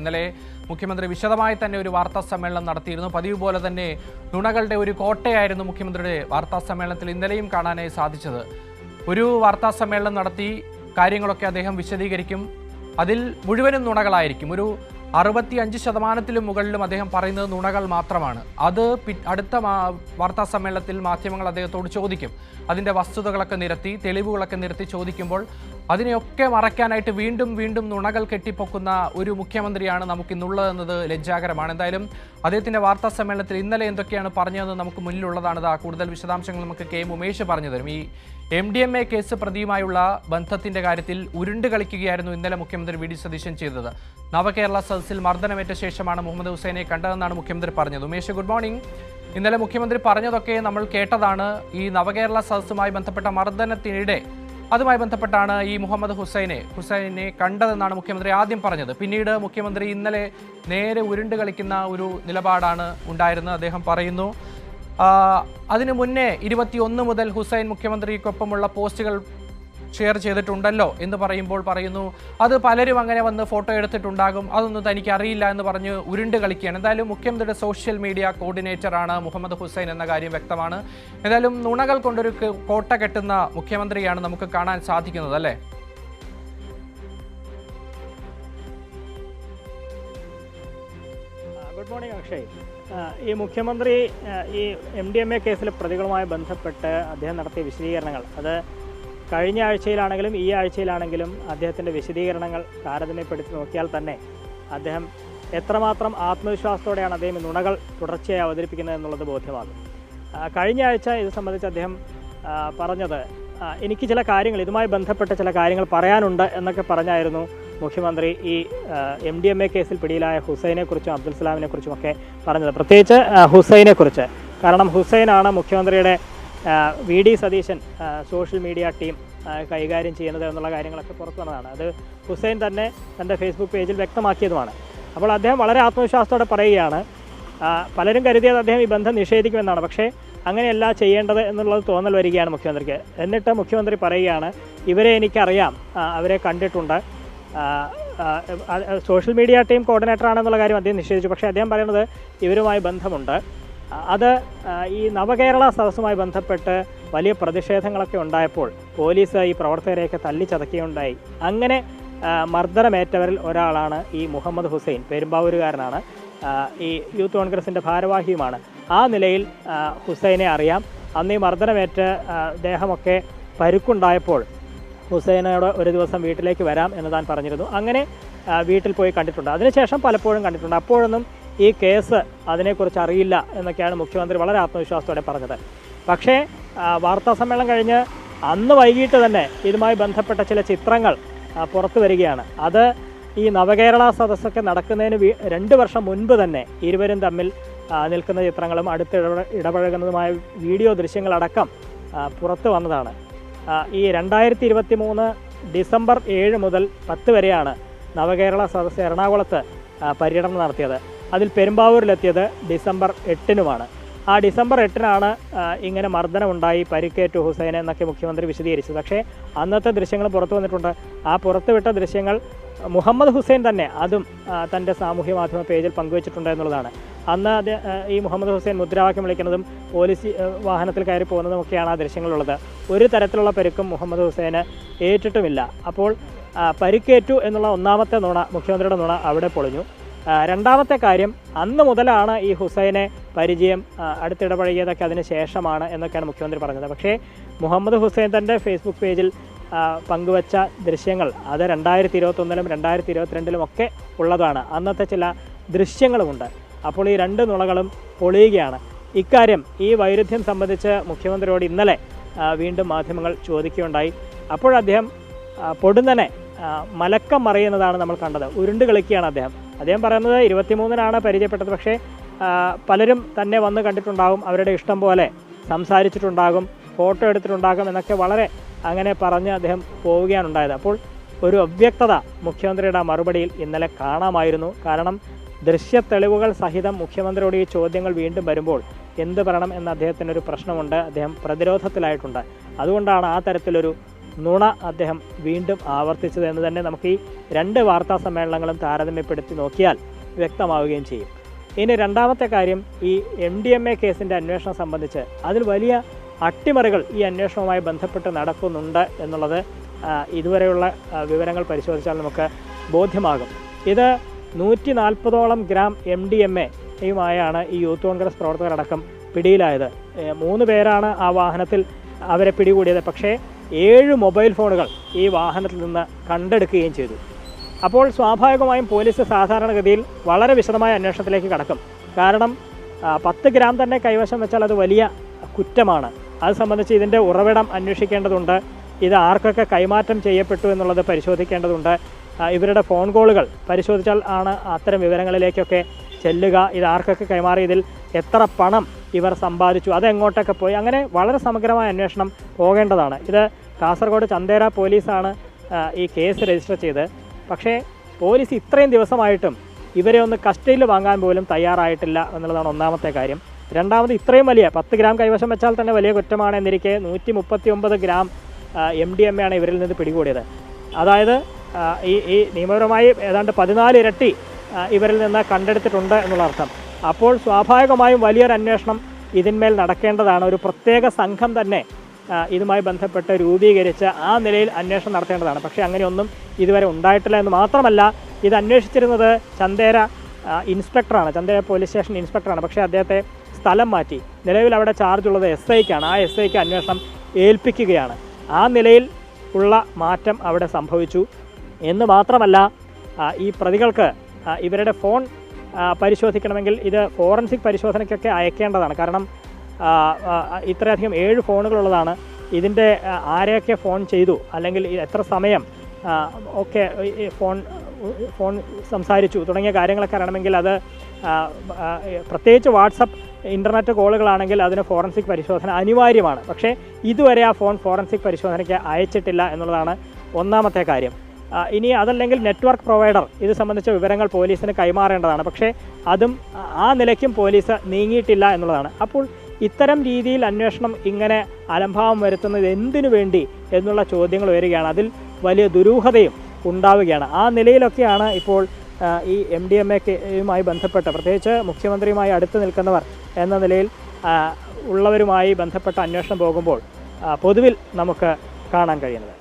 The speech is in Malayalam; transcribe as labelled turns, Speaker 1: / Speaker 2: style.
Speaker 1: ഇന്നലെ മുഖ്യമന്ത്രി വിശദമായി തന്നെ ഒരു വാർത്താ സമ്മേളനം നടത്തിയിരുന്നു. പതിവ് പോലെ തന്നെ നുണകളുടെ ഒരു കോട്ടയായിരുന്നു മുഖ്യമന്ത്രിയുടെ വാർത്താ സമ്മേളനത്തിൽ ഇന്നലെയും കാണാനായി സാധിച്ചത്. ഒരു വാർത്താ സമ്മേളനം നടത്തി കാര്യങ്ങളൊക്കെ അദ്ദേഹം വിശദീകരിക്കും. അതിൽ മുഴുവനും നുണകളായിരിക്കും. ഒരു 65% മുകളിലും അദ്ദേഹം പറയുന്നത് നുണകൾ മാത്രമാണ്. അത് അടുത്ത വാർത്താ സമ്മേളനത്തിൽ മാധ്യമങ്ങൾ അദ്ദേഹത്തോട് ചോദിക്കും. അതിൻ്റെ വസ്തുതകളൊക്കെ നിരത്തി, തെളിവുകളൊക്കെ നിരത്തി ചോദിക്കുമ്പോൾ അതിനെയൊക്കെ മറയ്ക്കാനായിട്ട് വീണ്ടും വീണ്ടും നുണകൾ കെട്ടിപ്പൊക്കുന്ന ഒരു മുഖ്യമന്ത്രിയാണ് നമുക്കിന്നുള്ളതെന്നത് ലജ്ജാകരമാണ്. എന്തായാലും അദ്ദേഹത്തിൻ്റെ വാർത്താ സമ്മേളനത്തിൽ ഇന്നലെ എന്തൊക്കെയാണ് പറഞ്ഞതെന്ന് നമുക്ക് മുന്നിലുള്ളതാണ്. കൂടുതൽ വിശദാംശങ്ങൾ നമുക്ക് കെ ഉമേഷ് പറഞ്ഞു തരും. ഈ MDMA കേസ് പ്രതിയുമായുള്ള ബന്ധത്തിൻ്റെ കാര്യത്തിൽ ഉരുണ്ട് കളിക്കുകയായിരുന്നു ഇന്നലെ മുഖ്യമന്ത്രി വി.ഡി. സതീശൻ ചെയ്തത്. നവകേരള സദസ്സിൽ മർദ്ദനമേറ്റ ശേഷമാണ് മുഹമ്മദ് ഹുസൈനെ കണ്ടതെന്നാണ് മുഖ്യമന്ത്രി പറഞ്ഞത്. Umesh, good morning. ഇന്നലെ മുഖ്യമന്ത്രി പറഞ്ഞതൊക്കെ നമ്മൾ കേട്ടതാണ്. ഈ നവകേരള സദസ്സുമായി ബന്ധപ്പെട്ട മർദ്ദനത്തിനിടെ അതുമായി ബന്ധപ്പെട്ടാണ് ഈ മുഹമ്മദ് ഹുസൈനെ കണ്ടതെന്നാണ് മുഖ്യമന്ത്രി ആദ്യം പറഞ്ഞത്. പിന്നീട് മുഖ്യമന്ത്രി ഇന്നലെ നേരെ ഉരുണ്ട് കളിക്കുന്ന ഒരു നിലപാടാണ് ഉണ്ടായിരുന്നത്. അദ്ദേഹം പറയുന്നു അതിനു മുന്നേ 21 മുതൽ ഹുസൈൻ മുഖ്യമന്ത്രിക്കൊപ്പമുള്ള പോസ്റ്റുകൾ ഷെയർ ചെയ്തിട്ടുണ്ടല്ലോ എന്ന് പറയുന്നു അത് പലരും അങ്ങനെ വന്ന് ഫോട്ടോ എടുത്തിട്ടുണ്ടാകും, അതൊന്നും തനിക്ക് അറിയില്ല എന്ന് പറഞ്ഞ് ഉരുണ്ട് കളിക്കുകയാണ്. എന്തായാലും മുഖ്യമന്ത്രിയുടെ സോഷ്യൽ മീഡിയ കോർഡിനേറ്ററാണ് മുഹമ്മദ് ഹുസൈൻ എന്ന കാര്യം വ്യക്തമാണ്. എന്തായാലും നുണകൾ കൊണ്ടൊരു കോട്ട കെട്ടുന്ന മുഖ്യമന്ത്രിയാണ് നമുക്ക് കാണാൻ സാധിക്കുന്നത്, അല്ലേ?
Speaker 2: Good morning Akshay. ഈ മുഖ്യമന്ത്രി ഈ MDMA കേസിലെ പ്രതികളുമായി ബന്ധപ്പെട്ട് അദ്ദേഹം നടത്തിയ വിശദീകരണങ്ങൾ, അത് കഴിഞ്ഞ ആഴ്ചയിലാണെങ്കിലും ഈ ആഴ്ചയിലാണെങ്കിലും അദ്ദേഹത്തിൻ്റെ വിശദീകരണങ്ങൾ താരതമ്യപ്പെടുത്തി നോക്കിയാൽ തന്നെ അദ്ദേഹം എത്രമാത്രം ആത്മവിശ്വാസത്തോടെയാണ് അദ്ദേഹം ഈ നുണകൾ തുടർച്ചയായി അവതരിപ്പിക്കുന്നത് എന്നുള്ളത് ബോധ്യമാകും. കഴിഞ്ഞ ആഴ്ച ഇത് സംബന്ധിച്ച് അദ്ദേഹം പറഞ്ഞത്, എനിക്ക് ചില കാര്യങ്ങൾ ഇതുമായി ബന്ധപ്പെട്ട ചില കാര്യങ്ങൾ പറയാനുണ്ട് എന്നൊക്കെ പറഞ്ഞായിരുന്നു മുഖ്യമന്ത്രി ഈ MDMA കേസിൽ പിടിയിലായ ഹുസൈനെക്കുറിച്ചും അബ്ദുൽ സലാമിനെക്കുറിച്ചുമൊക്കെ പറഞ്ഞത്. പ്രത്യേകിച്ച് ഹുസൈനെക്കുറിച്ച്. കാരണം ഹുസൈനാണ് മുഖ്യമന്ത്രിയുടെ VD. Satheesan social media team കൈകാര്യം ചെയ്യുന്നത് എന്നുള്ള കാര്യങ്ങളൊക്കെ പുറത്തു വന്നതാണ്. അത് ഹുസൈൻ തന്നെ തൻ്റെ ഫേസ്ബുക്ക് പേജിൽ വ്യക്തമാക്കിയതുമാണ്. അപ്പോൾ അദ്ദേഹം വളരെ ആത്മവിശ്വാസത്തോടെ പറയുകയാണ്, പലരും കരുതിയത് അദ്ദേഹം ഈ ബന്ധം നിഷേധിക്കുമെന്നാണ്, പക്ഷേ അങ്ങനെയല്ല ചെയ്യേണ്ടത് എന്നുള്ളത് തോന്നൽ വരികയാണ് മുഖ്യമന്ത്രിക്ക്. എന്നിട്ട് മുഖ്യമന്ത്രി പറയുകയാണ്, ഇവരെ എനിക്കറിയാം, അവരെ കണ്ടിട്ടുണ്ട്, സോഷ്യൽ മീഡിയ ടീം കോർഡിനേറ്ററാണെന്നുള്ള കാര്യം അദ്ദേഹം നിഷേധിച്ചു. പക്ഷേ അദ്ദേഹം പറയുന്നത് ഇവരുമായി ബന്ധമുണ്ട്. അത് ഈ നവകേരള സദസ്സുമായി ബന്ധപ്പെട്ട് വലിയ പ്രതിഷേധങ്ങളൊക്കെ ഉണ്ടായപ്പോൾ പോലീസ് ഈ പ്രവർത്തകരെയൊക്കെ തല്ലിച്ചതക്കുകയുണ്ടായി. അങ്ങനെ മർദ്ദനമേറ്റവരിൽ ഒരാളാണ് ഈ മുഹമ്മദ് ഹുസൈൻ. പെരുമ്പാവൂരുകാരനാണ്, ഈ യൂത്ത് കോൺഗ്രസിൻ്റെ ഭാരവാഹിയുമാണ്. ആ നിലയിൽ ഹുസൈനെ അറിയാം. അന്ന് ഈ മർദ്ദനമേറ്റ ദേഹമൊക്കെ പരുക്കുണ്ടായപ്പോൾ ഹുസൈനോട് ഒരു ദിവസം വീട്ടിലേക്ക് വരാം എന്ന് താൻ പറഞ്ഞിരുന്നു. അങ്ങനെ വീട്ടിൽ പോയി കണ്ടിട്ടുണ്ട്. അതിനുശേഷം പലപ്പോഴും കണ്ടിട്ടുണ്ട്. അപ്പോഴൊന്നും ഈ കേസ് അതിനെക്കുറിച്ച് അറിയില്ല എന്നൊക്കെയാണ് മുഖ്യമന്ത്രി വളരെ ആത്മവിശ്വാസത്തോടെ പറഞ്ഞത്. പക്ഷേ വാർത്താ സമ്മേളനം കഴിഞ്ഞ് അന്ന് വൈകിട്ട് തന്നെ ഇതുമായി ബന്ധപ്പെട്ട ചില ചിത്രങ്ങൾ പുറത്തു വരികയാണ്. അത് ഈ നവകേരള സദസ്സൊക്കെ നടക്കുന്നതിന് 2 വർഷം മുൻപ് തന്നെ ഇരുവരും തമ്മിൽ നിൽക്കുന്ന ചിത്രങ്ങളും അടുത്ത് ഇടപഴകുന്നതുമായ വീഡിയോ ദൃശ്യങ്ങളടക്കം പുറത്തു വന്നതാണ്. ഈ 2023 ഡിസംബർ 7 മുതൽ 10 വരെയാണ് നവകേരള സദസ്സ് എറണാകുളത്ത് പര്യടനം നടത്തിയത്. അതിൽ പെരുമ്പാവൂരിലെത്തിയത് ഡിസംബർ 8-നുമാണ്. ആ ഡിസംബർ 8-നാണ് ഇങ്ങനെ മർദ്ദനമുണ്ടായി, പരിക്കേറ്റു ഹുസൈൻ എന്നൊക്കെ മുഖ്യമന്ത്രി വിശദീകരിച്ചത്. പക്ഷേ അന്നത്തെ ദൃശ്യങ്ങൾ പുറത്തു വന്നിട്ടുണ്ട്. ആ പുറത്തുവിട്ട ദൃശ്യങ്ങൾ മുഹമ്മദ് ഹുസൈൻ തന്നെ അതും തൻ്റെ സാമൂഹ്യ മാധ്യമ പേജിൽ പങ്കുവച്ചിട്ടുണ്ട് എന്നുള്ളതാണ്. അന്ന് ഈ മുഹമ്മദ് ഹുസൈൻ മുദ്രാവാക്യം വിളിക്കുന്നതും പോലീസ് വാഹനത്തിൽ കയറി പോകുന്നതുമൊക്കെയാണ് ആ ദൃശ്യങ്ങളുള്ളത്. ഒരു തരത്തിലുള്ള പരിക്കും മുഹമ്മദ് ഹുസൈന് ഏറ്റിട്ടുമില്ല. അപ്പോൾ പരിക്കേറ്റു എന്നുള്ള ഒന്നാമത്തെ നുണ, മുഖ്യമന്ത്രിയുടെ നുണ അവിടെ പൊളിഞ്ഞു. രണ്ടാമത്തെ കാര്യം, അന്ന് മുതലാണ് ഈ ഹുസൈനെ പരിചയം, അടുത്തിടപഴകിയതൊക്കെ അതിന് ശേഷമാണ് എന്നൊക്കെയാണ് മുഖ്യമന്ത്രി പറഞ്ഞത്. പക്ഷേ മുഹമ്മദ് ഹുസൈൻ തൻ്റെ ഫേസ്ബുക്ക് പേജിൽ പങ്കുവച്ച ദൃശ്യങ്ങൾ അത് 2021-ലും 2022-ലും ഒക്കെ ഉള്ളതാണ്. അന്നത്തെ ചില ദൃശ്യങ്ങളുമുണ്ട്. അപ്പോൾ ഈ 2 നുണകളും പൊളിയുകയാണ്. ഇക്കാര്യം, ഈ വൈരുദ്ധ്യം സംബന്ധിച്ച് മുഖ്യമന്ത്രിയോട് ഇന്നലെ വീണ്ടും മാധ്യമങ്ങൾ ചോദിക്കുകയുണ്ടായി. അപ്പോഴദ്ദേഹം പൊടുന്നനെ മലക്കം മറിയുന്നതാണ് നമ്മൾ കണ്ടത്. ഉരുണ്ട് കളിക്കുകയാണ് അദ്ദേഹം പറയുന്നത് 23-നാണ് പരിചയപ്പെട്ടത്. പക്ഷേ പലരും തന്നെ വന്ന് കണ്ടിട്ടുണ്ടാകും, അവരുടെ ഇഷ്ടം പോലെ സംസാരിച്ചിട്ടുണ്ടാകും, ഫോട്ടോ എടുത്തിട്ടുണ്ടാകും എന്നൊക്കെ വളരെ അങ്ങനെ പറഞ്ഞ് അദ്ദേഹം പോവുകയാണ് ഉണ്ടായത്. അപ്പോൾ ഒരു അവ്യക്തത മുഖ്യമന്ത്രിയുടെ മറുപടിയിൽ ഇന്നലെ കാണാമായിരുന്നു. കാരണം ദൃശ്യത്തെളിവുകൾ സഹിതം മുഖ്യമന്ത്രിയോട് ഈ ചോദ്യങ്ങൾ വീണ്ടും വരുമ്പോൾ എന്ത് പറയണം എന്ന അദ്ദേഹത്തിനൊരു പ്രശ്നമുണ്ട്. അദ്ദേഹം പ്രതിരോധത്തിലായിട്ടുണ്ട്. അതുകൊണ്ടാണ് ആ തരത്തിലൊരു നുണ അദ്ദേഹം വീണ്ടും ആവർത്തിച്ചത് എന്ന് തന്നെ നമുക്ക് ഈ രണ്ട് വാർത്താ സമ്മേളനങ്ങളും താരതമ്യപ്പെടുത്തി നോക്കിയാൽ വ്യക്തമാവുകയും ചെയ്യും. ഇനി രണ്ടാമത്തെ കാര്യം, ഈ MDMA കേസിൻ്റെ അന്വേഷണം സംബന്ധിച്ച് അതിൽ വലിയ അട്ടിമറികൾ ഈ അന്വേഷണവുമായി ബന്ധപ്പെട്ട് നടക്കുന്നുണ്ട് എന്നുള്ളത് ഇതുവരെയുള്ള വിവരങ്ങൾ പരിശോധിച്ചാൽ നമുക്ക് ബോധ്യമാകും. ഇത് 140ഓളം ഗ്രാം MDMA-യുമായാണ് ഈ യൂത്ത് കോൺഗ്രസ് പ്രവർത്തകരടക്കം പിടിയിലായത്. 3 പേരാണ് ആ വാഹനത്തിൽ അവരെ പിടികൂടിയത്. പക്ഷേ 7 മൊബൈൽ ഫോണുകൾ ഈ വാഹനത്തിൽ നിന്ന് കണ്ടെടുക്കുകയും ചെയ്തു. അപ്പോൾ സ്വാഭാവികമായും പോലീസ് സാധാരണഗതിയിൽ വളരെ വിശദമായ അന്വേഷണത്തിലേക്ക് കടക്കും. കാരണം 10 ഗ്രാം തന്നെ കൈവശം വെച്ചാൽ അത് വലിയ കുറ്റമാണ്. അത് സംബന്ധിച്ച് ഇതിൻ്റെ ഉറവിടം അന്വേഷിക്കേണ്ടതുണ്ട്. ഇത് ആർക്കൊക്കെ കൈമാറ്റം ചെയ്യപ്പെട്ടു എന്നുള്ളത് പരിശോധിക്കേണ്ടതുണ്ട്. ഇവരുടെ ഫോൺ കോളുകൾ പരിശോധിച്ചാൽ ആണ് അത്തരം വിവരങ്ങളിലേക്കൊക്കെ ചെല്ലുക. ഇത് ആർക്കൊക്കെ കൈമാറി, ഇതിൽ എത്ര പണം ഇവർ സമ്പാദിച്ചു, അതെങ്ങോട്ടൊക്കെ പോയി, അങ്ങനെ വളരെ സമഗ്രമായ അന്വേഷണം പോകേണ്ടതാണ്. ഇത് കാസർഗോഡ് ചന്ദേര പോലീസാണ് ഈ കേസ് രജിസ്റ്റർ ചെയ്ത്. പക്ഷേ പോലീസ് ഇത്രയും ദിവസമായിട്ടും ഇവരെ ഒന്ന് കസ്റ്റഡിയിൽ വാങ്ങാൻ പോലും തയ്യാറായിട്ടില്ല എന്നുള്ളതാണ് ഒന്നാമത്തെ കാര്യം. രണ്ടാമത്, ഇത്രയും വലിയ 10 ഗ്രാം കൈവശം വെച്ചാൽ തന്നെ വലിയ കുറ്റമാണ് എന്നിരിക്കെ 139 ഗ്രാം MDMA ആണ് ഇവരിൽ നിന്ന് പിടികൂടിയത്. അതായത് ഈ നിയമപരമായി ഏതാണ്ട് 14 ഇരട്ടി ഇവരിൽ നിന്ന് കണ്ടെടുത്തിട്ടുണ്ട് എന്നുള്ള അർത്ഥം. അപ്പോൾ സ്വാഭാവികമായും വലിയൊരു അന്വേഷണം ഇതിന്മേൽ നടക്കേണ്ടതാണ്. ഒരു പ്രത്യേക സംഘം തന്നെ ഇതുമായി ബന്ധപ്പെട്ട് രൂപീകരിച്ച് ആ നിലയിൽ അന്വേഷണം നടത്തേണ്ടതാണ്. പക്ഷേ അങ്ങനെയൊന്നും ഇതുവരെ ഉണ്ടായിട്ടില്ല എന്ന് മാത്രമല്ല, ഇത് അന്വേഷിച്ചിരുന്നത് ചന്ദേര ഇൻസ്പെക്ടറാണ്, ചന്ദേര പോലീസ് സ്റ്റേഷൻ ഇൻസ്പെക്ടറാണ്. പക്ഷേ അദ്ദേഹത്തെ സ്ഥലം മാറ്റി. നിലവിൽ അവിടെ ചാർജുള്ളത് SIക്കാണ്. ആ SIക്ക് അന്വേഷണം ഏൽപ്പിക്കുകയാണ്. ആ നിലയിൽ ഉള്ള മാറ്റം അവിടെ സംഭവിച്ചു എന്ന് മാത്രമല്ല, ഈ പ്രതികൾക്ക് ഇവരുടെ ഫോൺ പരിശോധിക്കണമെങ്കിൽ ഇത് ഫോറൻസിക് പരിശോധനയ്ക്കൊക്കെ അയക്കേണ്ടതാണ്. കാരണം ഇത്രയധികം 7 ഫോണുകളുള്ളതാണ്. ഇതിൻ്റെ ആരെയൊക്കെ ഫോൺ ചെയ്തു, അല്ലെങ്കിൽ എത്ര സമയം ഒക്കെ ഫോൺ സംസാരിച്ചു തുടങ്ങിയ കാര്യങ്ങളൊക്കെ അറിയണമെങ്കിൽ അത് പ്രത്യേകിച്ച് വാട്സപ്പ്, ഇൻ്റർനെറ്റ് കോളുകളാണെങ്കിൽ അതിന് ഫോറൻസിക് പരിശോധന അനിവാര്യമാണ്. പക്ഷേ ഇതുവരെ ആ ഫോൺ ഫോറൻസിക് പരിശോധനയ്ക്ക് അയച്ചിട്ടില്ല എന്നുള്ളതാണ് ഒന്നാമത്തെ കാര്യം. ഇനി അതല്ലെങ്കിൽ നെറ്റ്വർക്ക് പ്രൊവൈഡർ ഇത് സംബന്ധിച്ച വിവരങ്ങൾ പോലീസിന് കൈമാറേണ്ടതാണ്. പക്ഷേ അതും ആ നിലയ്ക്കും പോലീസ് നീങ്ങിയിട്ടില്ല എന്നുള്ളതാണ്. അപ്പോൾ ഇത്തരം രീതിയിൽ അന്വേഷണം ഇങ്ങനെ അലംഭാവം വരുത്തുന്നത് എന്തിനു വേണ്ടി എന്നുള്ള ചോദ്യങ്ങൾ വരികയാണ്. അതിൽ വലിയ ദുരൂഹതയും ഉണ്ടാവുകയാണ്. ആ നിലയിലൊക്കെയാണ് ഇപ്പോൾ ഈ MDMA-യുമായി ബന്ധപ്പെട്ട് പ്രത്യേകിച്ച് മുഖ്യമന്ത്രിയുമായി അടുത്ത് നിൽക്കുന്നവർ എന്ന നിലയിൽ ഉള്ളവരുമായി ബന്ധപ്പെട്ട അന്വേഷണം പോകുമ്പോൾ പൊതുവിൽ നമുക്ക് കാണാൻ കഴിയുന്നത്.